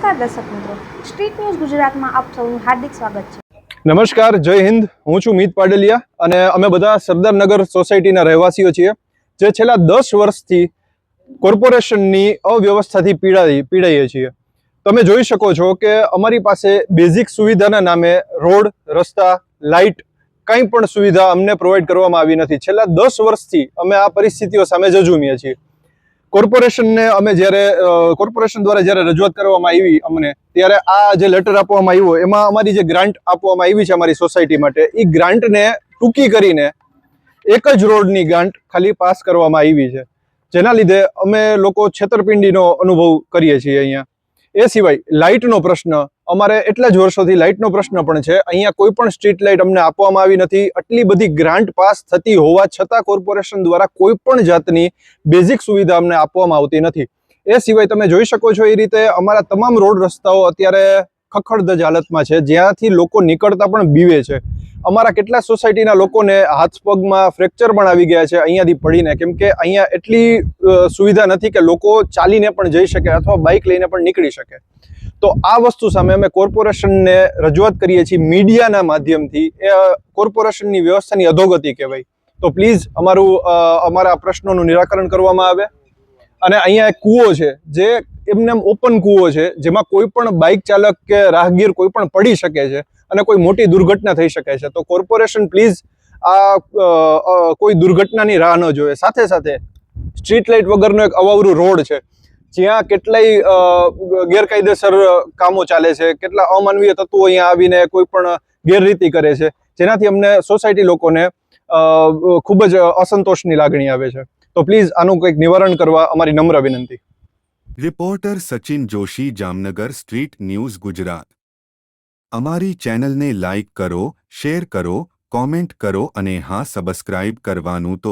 નમસ્કાર દર્શક મિત્રો, સ્ટ્રીટ ન્યૂઝ ગુજરાતમાં આપ સૌનું હાર્દિક સ્વાગત છે. નમસ્કાર, જય હિન્દ. હું છું મીત પાડલિયા અને અમે બધા સરદારનગર સોસાયટીના રહેવાસીઓ છીએ જે છેલ્લા 10 વર્ષથી કોર્પોરેશનની અવ્યવસ્થાથી પીડાઈએ છીએ. તમે જોઈ શકો છો કે અમારી પાસે બેઝિક સુવિધાના નામે રોડ, રસ્તા, લાઇટ કંઈ પણ સુવિધા અમને પ્રોવાઈડ કરવામાં આવી નથી. છેલ્લા 10 વર્ષથી અમે આ પરિસ્થિતિઓ સામે ઝઝૂમીએ છીએ. કોર્પોરેશનને અમે કોર્પોરેશન દ્વારા જ્યારે રજૂઆત કરવામાં આવી અમને, ત્યારે આ જે લેટર આપવામાં આવ્યો એમાં અમારી જે ગ્રાન્ટ આપવામાં આવી છે અમારી સોસાયટી માટે, એ ગ્રાન્ટને ટૂંકી કરીને એક જ રોડની ગ્રાન્ટ ખાલી પાસ કરવામાં આવી છે, જેના લીધે અમે લોકો છેતરપિંડીનો અનુભવ કરીએ છીએ અહીંયા. એ સિવાય લાઇટનો પ્રશ્ન, અમારે એટલા જ વર્ષોથી લાઇટનો પ્રશ્ન પણ છે. અહીંયા કોઈ પણ સ્ટ્રીટ લાઇટ અમને આપવામાં આવી નથી. આટલી બધી ગ્રાન્ટ પાસ થતી હોવા છતાં કોર્પોરેશન દ્વારા કોઈ પણ જાતની બેઝિક સુવિધા અમને આપવામાં આવતી નથી. એ સિવાય તમે જોઈ શકો છો એ રીતે અમારા તમામ રોડ રસ્તાઓ અત્યારે ખખડધજ હાલતમાં છે, જ્યાંથી લોકો નીકળતા પણ બીવે છે. અમારા કેટલા સોસાયટીના લોકોને હાથ પગમાં ફ્રેક્ચર પણ આવી ગયા છે અહીંયાથી પડીને, કેમ કે અહીંયા એટલી સુવિધા નથી કે લોકો ચાલીને પણ જઈ શકે અથવા બાઇક લઈને પણ નીકળી શકે. તો આ વસ્તુ સામે અમે કોર્પોરેશનને રજૂઆત કરીએ છીએ મીડિયાના માધ્યમથી. એ કોર્પોરેશનની વ્યવસ્થાની અધોગતિ કહેવાય. તો પ્લીઝ અમારા પ્રશ્નોનું નિરાકરણ કરવામાં આવે. અને અહીંયા એક કૂવો છે જે એમને ઓપન કૂવો છે, જેમાં કોઈ પણ બાઇક ચાલક કે રાહગીર કોઈ પણ પડી શકે છે અને કોઈ મોટી દુર્ઘટના થઈ શકે છે. તો કોર્પોરેશન પ્લીઝ આ કોઈ દુર્ઘટનાની રાહ ન જોવે. સાથે સાથે સ્ટ્રીટ લાઇટ વગરનો એક અવાવરું રોડ છે, જ્યાં કેટલાય ગેરકાયદેસર કામો ચાલે છે, કેટલા અમાનવીય તત્વો અહીંયા આવીને કોઈ પણ ગેરરીતિ કરે છે, જેનાથી અમને સોસાયટી લોકોને ખૂબ જ અસંતોષની લાગણી આવે છે. તો પ્લીઝ આનું કંઈક નિવારણ કરવા અમારી નમ્ર વિનંતી. Reporter Sachin Joshi, Jamnagar, street news Gujarat. અમારી ચેનલને લાઇક કરો, શેર કરો, કોમેન્ટ કરો અને હા, સબસ્ક્રાઇબ કરવાનું તો